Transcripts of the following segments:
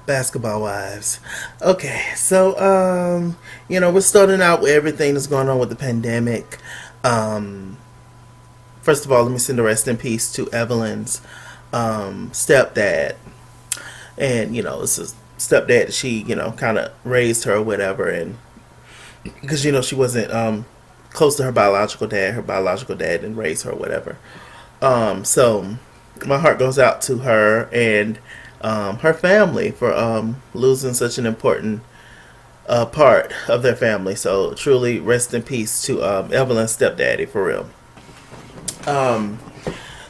Basketball wives. Okay, so we're starting out with everything that's going on with the pandemic. Um, First of all, let me send a rest in peace to Evelyn's stepdad, and it's a stepdad that she kind of raised her or whatever, and because she wasn't close to her biological dad. Her biological dad didn't raise her or whatever. So my heart goes out to her and her family for losing such an important part of their family. So truly, rest in peace to Evelyn's stepdaddy for real. Um,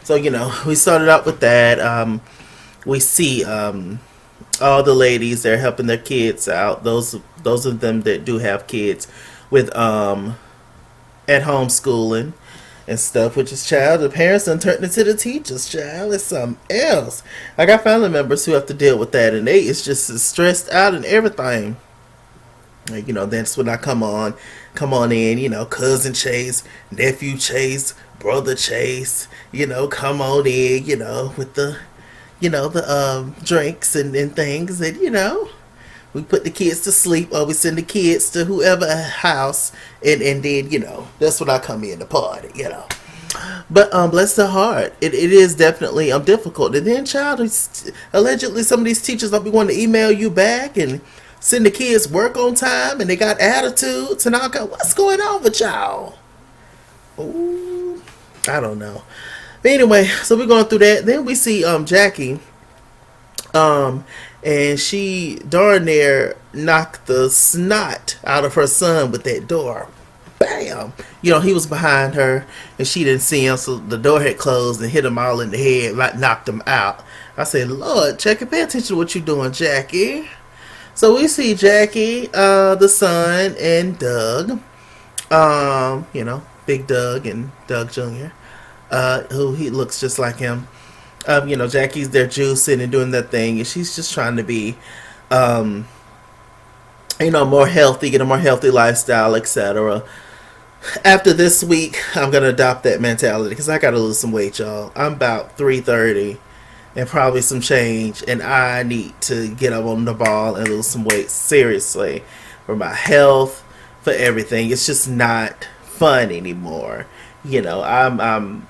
so we started out with that. We see all the ladies they're helping their kids out. Those of them that do have kids with at home schooling and stuff, which is child. The parents done turned into the teachers, child. It's something else. I got family members who have to deal with that, and they it's just as stressed out and everything. Like, that's when I come on in. Cousin Chase, nephew Chase, brother Chase. Come on in. With the drinks and things, and we put the kids to sleep or we send the kids to whoever house, and then that's when I come in to party. But bless their heart, it is definitely difficult. And then child, allegedly some of these teachers don't be wanting to email you back and send the kids work on time, and they got attitudes and all kind. What's going on with y'all? Ooh, I don't know. But anyway, so we're going through that. Then we see Jackie, um, and she darn near knocked the snot out of her son with that door. Bam! He was behind her, and she didn't see him, so the door had closed and hit him all in the head, like knocked him out. I said, Lord, Jackie, pay attention to what you're doing, Jackie. So we see Jackie, the son, and Doug. Big Doug and Doug Jr., who he looks just like him. Jackie's there juicing and doing that thing, and she's just trying to be, um, more healthy, get a more healthy lifestyle, etc. After this week, I'm gonna adopt that mentality because I gotta lose some weight, y'all. I'm about 330 and probably some change, and I need to get up on the ball and lose some weight seriously for my health, for everything. It's just not fun anymore. I'm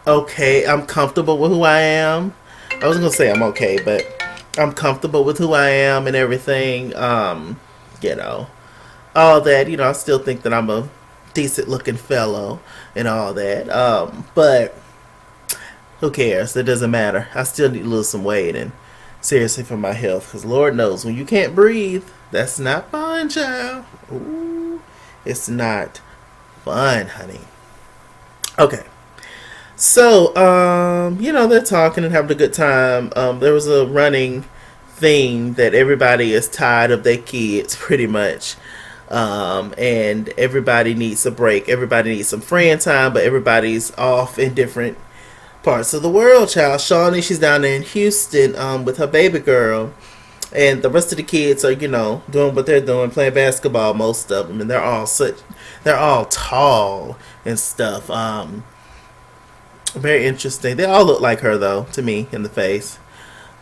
okay. I'm comfortable with who I am. I was gonna say I'm okay, but I'm comfortable with who I am and everything. You know, all that. I still think that I'm a decent looking fellow and all that. But who cares? It doesn't matter. I still need to lose some weight and seriously for my health, because Lord knows when you can't breathe, that's not fun, child. Ooh, it's not fun, honey. Okay. So, they're talking and having a good time. There was a running theme that everybody is tired of their kids, pretty much. And everybody needs a break. Everybody needs some friend time, but everybody's off in different parts of the world, child. Shawnee, she's down there in Houston with her baby girl. And the rest of the kids are, doing what they're doing, playing basketball, most of them. And they're all tall and stuff. Very interesting. They all look like her, though, to me, in the face.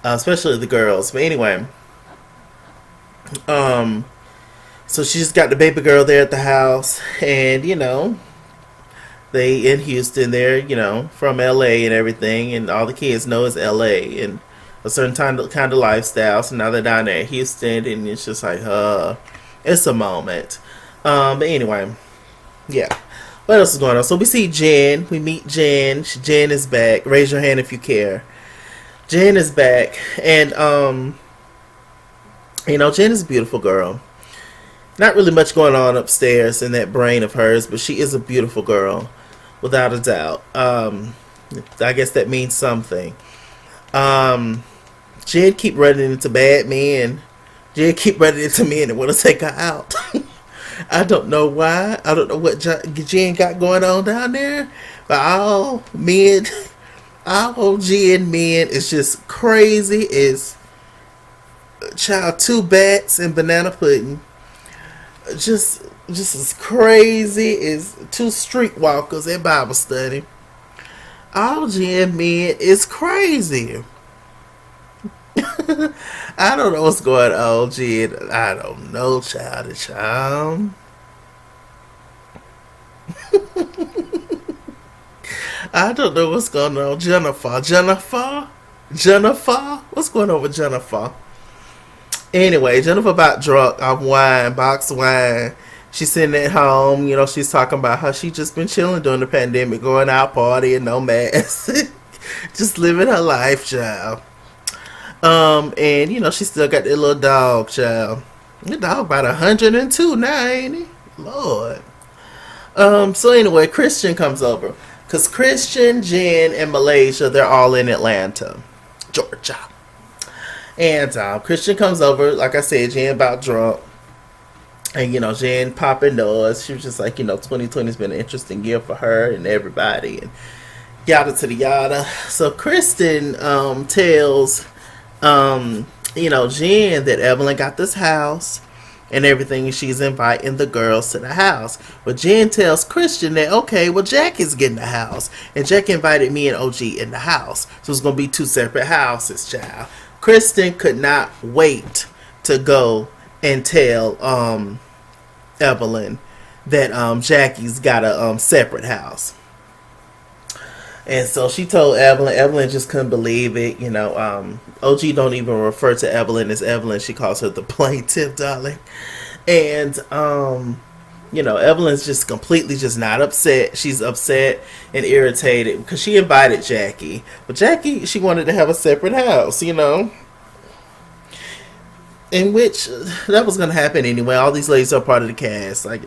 Especially the girls. But anyway, um, so she just got the baby girl there at the house. And, they in Houston, they're, from LA and everything. And all the kids know is LA and a certain kind of lifestyle. So now they're down there in Houston. And it's just like, it's a moment. But anyway, yeah. What else is going on? So we see Jen. We meet Jen. Jen is back. Raise your hand if you care. Jen is back, and Jen is a beautiful girl. Not really much going on upstairs in that brain of hers, but she is a beautiful girl, without a doubt. I guess that means something. Um, Jen keep running into bad men. Jen keep running into men that want to take her out. I don't know why. I don't know what Jen got going on down there. But all men, all Jen men is just crazy. Is child, two bats and banana pudding. Just as crazy as two streetwalkers at Bible study. All Jen men is crazy. I don't know what's going on, Jen. I don't know, child to child. I don't know what's going on, Jennifer. Jennifer. What's going on with Jennifer? Anyway, Jennifer about drunk off wine, box wine. She's sitting at home, she's talking about how she just been chilling during the pandemic, going out partying, no mask, just living her life, child. And she still got that little dog, child. The dog about 102 now, ain't he? Lord. So anyway, Christian comes over. Because Christian, Jen, and Malaysia, they're all in Atlanta, Georgia. And Christian comes over, like I said, Jen about drunk. And, Jen popping nose. She was just like, 2020 has been an interesting year for her and everybody. And yada to the yada. So Kristen tells, Jen that Evelyn got this house and everything, and she's inviting the girls to the house. But Jen tells Christian that, okay, well, Jack is getting the house. And Jack invited me and OG in the house. So it's going to be two separate houses, child. Kristen could not wait to go and tell Evelyn that Jackie's got a separate house. And so she told Evelyn. Evelyn just couldn't believe it. OG don't even refer to Evelyn as Evelyn. She calls her the plaintiff, darling. And, Evelyn's just completely just not upset. She's upset and irritated because she invited Jackie. But Jackie, she wanted to have a separate house, In which that was going to happen anyway. All these ladies are part of the cast. Like,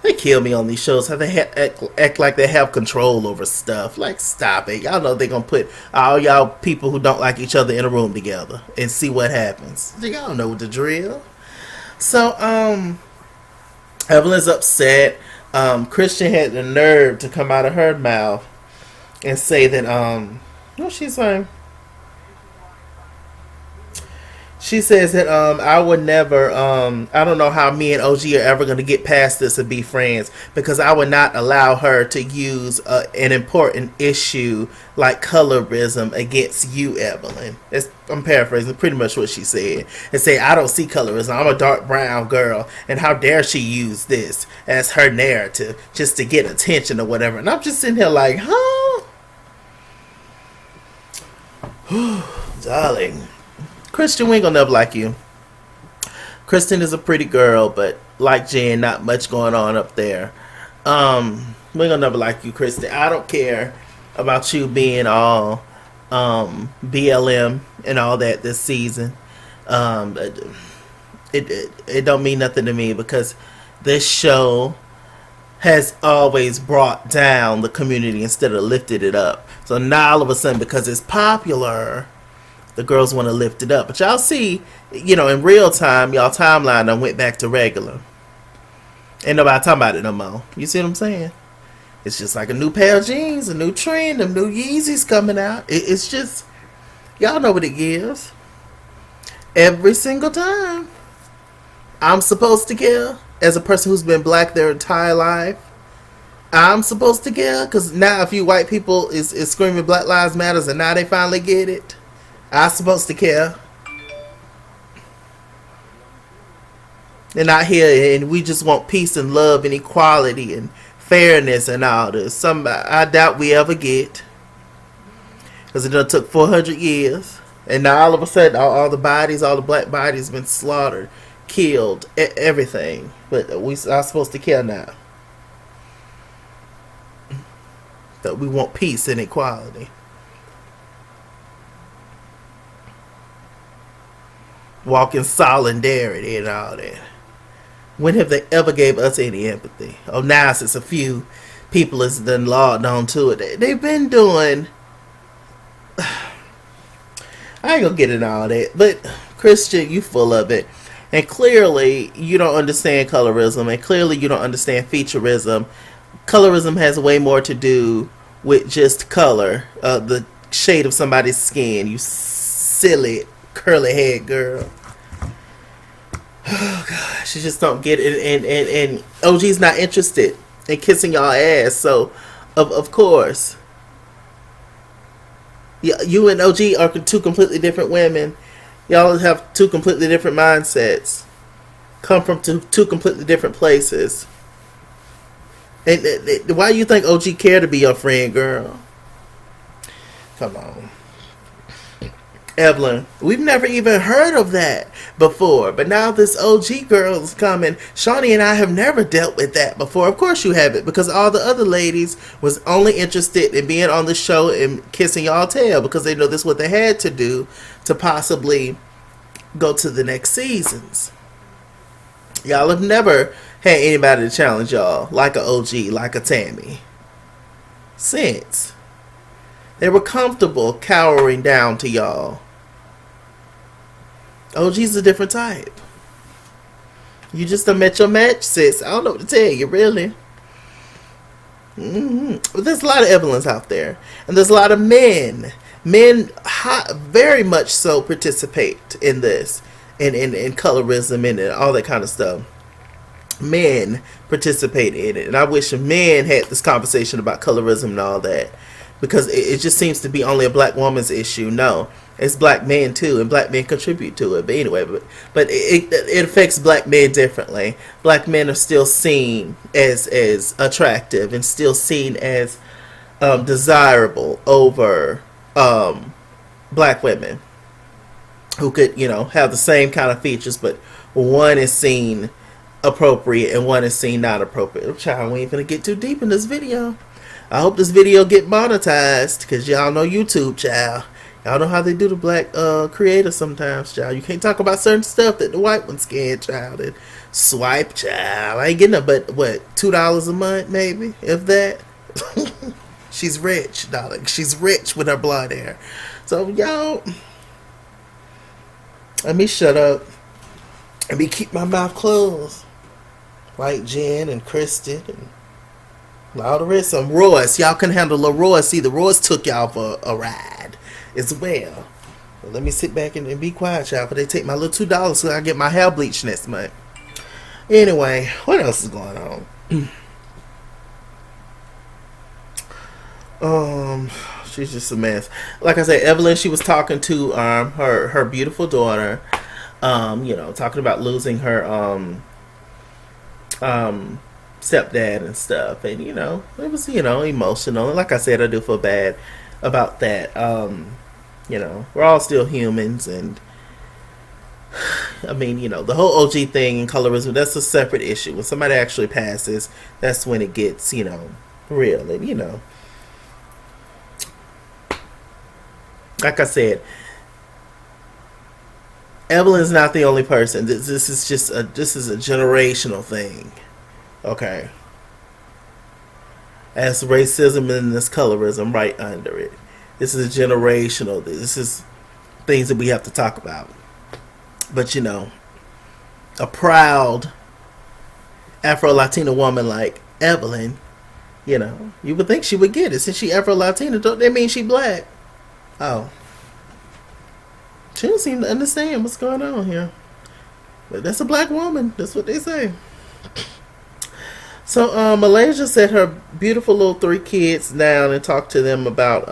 they kill me on these shows. How they act like they have control over stuff. Like, stop it. Y'all know they're going to put all y'all people who don't like each other in a room together and see what happens. Y'all know the drill. So, Evelyn's upset. Christian had the nerve to come out of her mouth and say that, what she's saying? She says that I would never, I don't know how me and OG are ever going to get past this and be friends, because I would not allow her to use an important issue like colorism against you, Evelyn. I'm paraphrasing pretty much what she said. And say, I don't see colorism. I'm a dark brown girl. And how dare she use this as her narrative just to get attention or whatever. And I'm just sitting here like, huh? Darling. Christian, we ain't gonna never like you. Kristen is a pretty girl, but like Jen, not much going on up there. We ain't gonna never like you, Kristen. I don't care about you being all BLM and all that this season. It don't mean nothing to me, because this show has always brought down the community instead of lifted it up. So now all of a sudden, because it's popular, the girls want to lift it up. But y'all see, in real time, y'all timeline done went back to regular. Ain't nobody talking about it no more. You see what I'm saying? It's just like a new pair of jeans, a new trend, them new Yeezys coming out. It's just, y'all know what it gives. Every single time. I'm supposed to care, as a person who's been black their entire life. I'm supposed to care, because now a few white people is screaming Black Lives Matters, and now they finally get it. I'm supposed to care. They're not here, and we just want peace and love and equality and fairness and all this. I doubt we ever get, because it done took 400 years, and now all of a sudden all the bodies, all the black bodies been slaughtered, killed, everything. But we are supposed to care now. That we want peace and equality. Walk in solidarity and all that. When have they ever gave us any empathy? Oh, now since a few people has done logged on to it. They've been doing... I ain't gonna get into all that. But, Christian, you full of it. And clearly, you don't understand colorism. And clearly, you don't understand featureism. Colorism has way more to do with just color. The shade of somebody's skin. You silly curly head girl. Oh gosh, you just don't get it. And OG's not interested in kissing y'all ass. So of course, yeah, you and OG are two completely different women. Y'all have two completely different mindsets. Come from two completely different places. And why do you think OG care to be your friend, girl? Come on. Evelyn, we've never even heard of that before, but now this OG girl is coming. Shawnee and I have never dealt with that before. Of course you haven't, because all the other ladies was only interested in being on the show and kissing y'all tail because they know this is what they had to do to possibly go to the next seasons. Y'all have never had anybody to challenge y'all like a OG, like a Tammy. Since they were comfortable cowering down to y'all. OG's a different type. You just done met your match, sis. I don't know what to tell you, really. But there's a lot of Evelyns out there. And there's a lot of men. Men very much so participate in this. In colorism and all that kind of stuff. Men participate in it. And I wish men had this conversation about colorism and all that. Because it just seems to be only a black woman's issue. No, it's black men too, and black men contribute to it. But anyway, but it affects black men differently. Black men are still seen as attractive and still seen as desirable over black women who could, have the same kind of features, but one is seen appropriate and one is seen not appropriate. Child, we ain't gonna get too deep in this video. I hope this video get monetized, because y'all know YouTube, child. Y'all know how they do the black creators sometimes, child. You can't talk about certain stuff that the white ones can, child. And swipe, child. I ain't getting up but, what, $2 a month, maybe? If that. She's rich, darling. She's rich with her blonde hair. So, y'all, let me shut up. Let me keep my mouth closed. Like Jen and Kristen and all the rest of them. Royce, y'all can handle the Royce. See, the Royce took y'all for a ride as well. But let me sit back and be quiet, y'all, but they take my little $2 so I get my hair bleached next month. Anyway, what else is going on? She's just a mess. Like I said, Evelyn, she was talking to her beautiful daughter, talking about losing her stepdad and stuff, and it was emotional, and like I said, I do feel bad about that. We're all still humans, and I mean, the whole OG thing and colorism, that's a separate issue. When somebody actually passes, that's when it gets real. And like I said, Evelyn's not the only person. This is a generational thing. Okay. As racism and this colorism right under it. This is a generational. This is things that we have to talk about. But a proud Afro-Latina woman like Evelyn, you would think she would get it. Since she Afro-Latina, don't that mean she black? Oh. She don't seem to understand what's going on here. But that's a black woman. That's what they say. So Malaysia set her beautiful little 3 kids down and talked to them about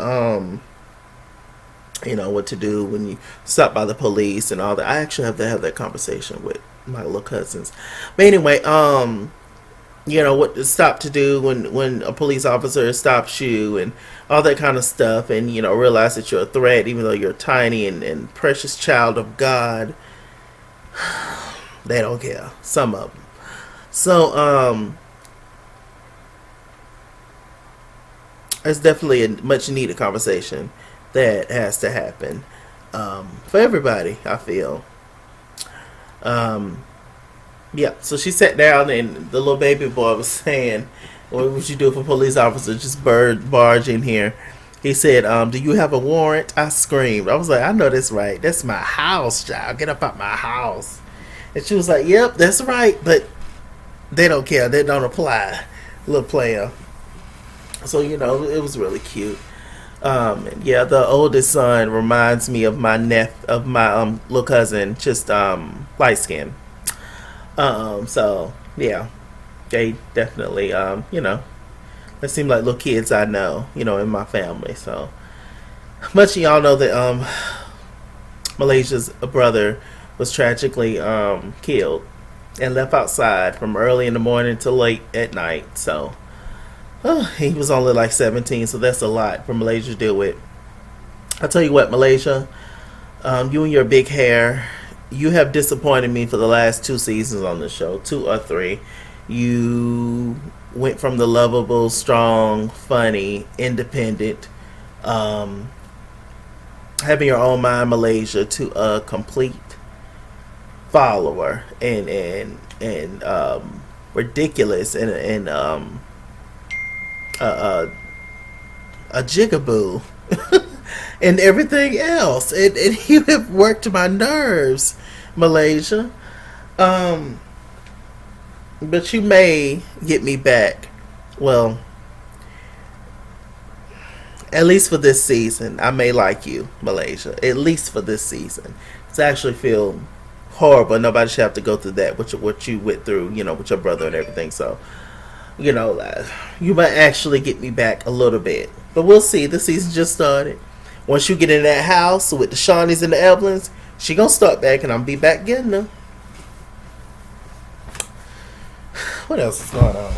what to do when you stop by the police and all that. I actually have to have that conversation with my little cousins. But anyway, what to stop to do when a police officer stops you and all that kind of stuff, and realize that you're a threat even though you're a tiny and precious child of God. They don't care. Some of them. So it's definitely a much needed conversation that has to happen for everybody, I feel. Yeah, so she sat down and the little baby boy was saying, what would you do if a police officer just barge in here? He said, do you have a warrant? I screamed. I was like, I know that's right. That's my house, child. Get up out my house. And she was like, yep, that's right. But they don't care. They don't apply. Little player. So, it was really cute. And yeah, the oldest son reminds me of my little cousin, just light skin. So yeah, they definitely they seem like little kids I know, in my family. So much of y'all know that Malaysia's brother was tragically killed and left outside from early in the morning to late at night. So he was only like 17, so that's a lot for Malaysia to deal with. I tell you what, Malaysia, you and your big hair, you have disappointed me for the last 2 seasons on the show, 2 or 3. You went from the lovable, strong, funny, independent, um, having your own mind, Malaysia, to a complete follower and ridiculous and a, a jigaboo and everything else. And you have worked my nerves, Malaysia. Um, but you may get me back. Well, at least for this season, I may like you, Malaysia. At least for this season. It's actually feel horrible. Nobody should have to go through that, what you went through, with your brother and everything. So, you might actually get me back a little bit. But we'll see. The season just started. Once you get in that house with the Shawnees and the Evelyns, she gonna start back and I'm be back getting them. What else is going on?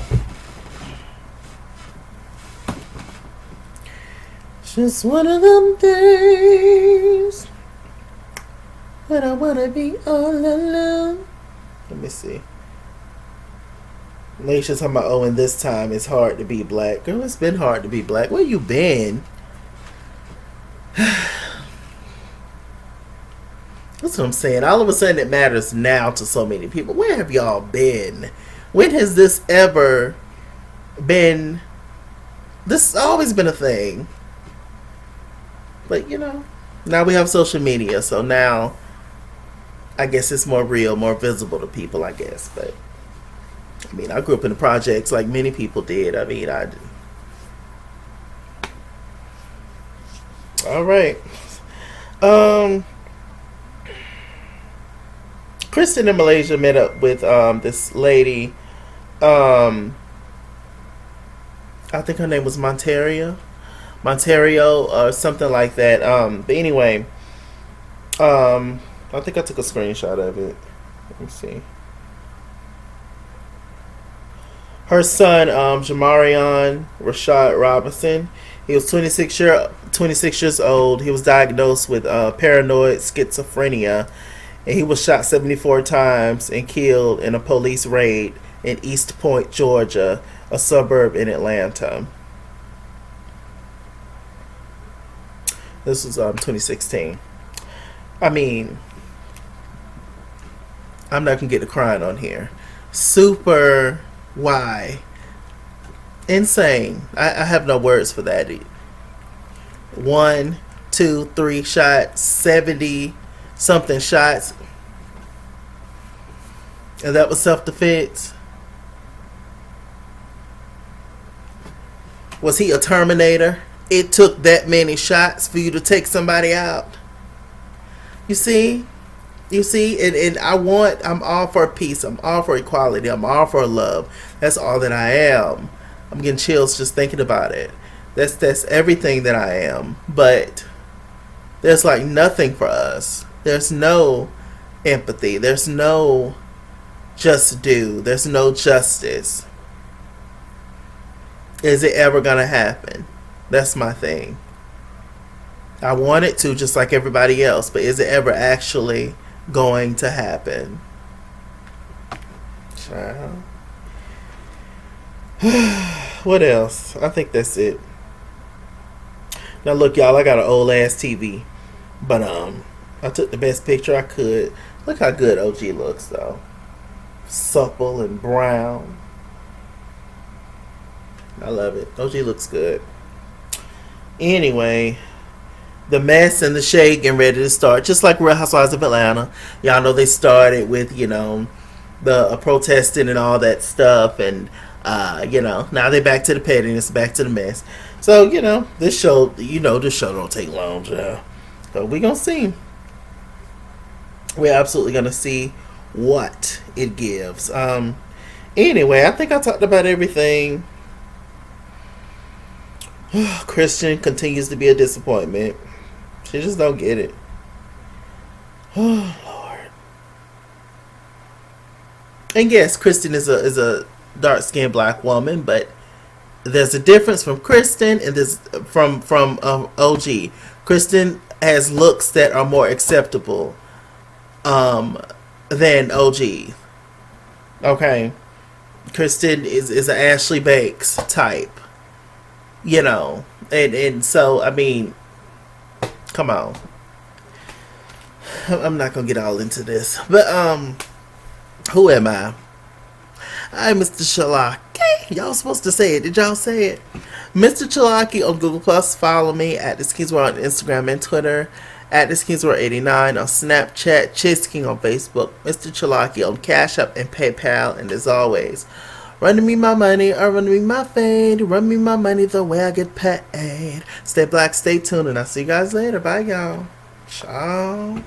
Just one of them days when I wanna be all alone. Let me see. Malaysia's talking about, and this time it's hard to be black. Girl, it's been hard to be black. Where you been? That's what I'm saying. All of a sudden it matters now to so many people. Where have y'all been? When has this ever been? This has always been a thing. But, now we have social media. So now I guess it's more real, more visible to people, I guess. But, I grew up in the projects like many people did. All right. Kristen in Malaysia met up with this lady. I think her name was Monterio or something like that. But anyway, I think I took a screenshot of it. Let me see. Her son, Jamarion Rashad Robinson, he was 26 years old. He was diagnosed with paranoid schizophrenia, and he was shot 74 times and killed in a police raid in East Point, Georgia, a suburb in Atlanta. This was 2016. I'm not gonna get to crying on here. Super why? Insane. I have no words for that. 1, 2, 3 shots, 70 something shots, and that was self-defense. Was he a Terminator? It took that many shots for you to take somebody out. You see, and I'm all for peace. I'm all for equality. I'm all for love. That's all that I am. I'm getting chills just thinking about it. That's everything that I am. But there's like nothing for us. There's no empathy. There's no just due. There's no justice. Is it ever gonna happen? That's my thing. I want it to, just like everybody else, but is it ever actually going to happen? Child. What else? I think that's it. Now look, y'all, I got an old ass TV, but I took the best picture I could. Look how good OG looks though. Supple and brown. I love it. OG looks good. Anyway, the mess and the shade getting ready to start, just like Real Housewives of Atlanta. Y'all know they started with, the protesting and all that stuff, and now they're back to the pettiness, back to the mess. So, this show, this show don't take long, y'all. So we gonna see. We're absolutely gonna see what it gives. Anyway, I think I talked about everything. Christian continues to be a disappointment. She just don't get it. Oh Lord. And yes, Kristen is a dark skinned black woman, but there's a difference from Kristen and this from OG. Kristen has looks that are more acceptable um, than OG. Okay, Kristen is an Ashley Banks type, you know, and so I mean, come on, I'm not gonna get all into this, but who am I? I'm Mr. Shalaki. Y'all supposed to say it. Did y'all say it? Mr. Chalaki on Google Plus. Follow me at This King's World on Instagram and Twitter. At This King's World 89 on Snapchat. Chase King on Facebook. Mr. Chalaki on Cash App and PayPal. And as always, run me my money or run me my fade. Run me my money the way I get paid. Stay black, stay tuned, and I'll see you guys later. Bye, y'all. Ciao.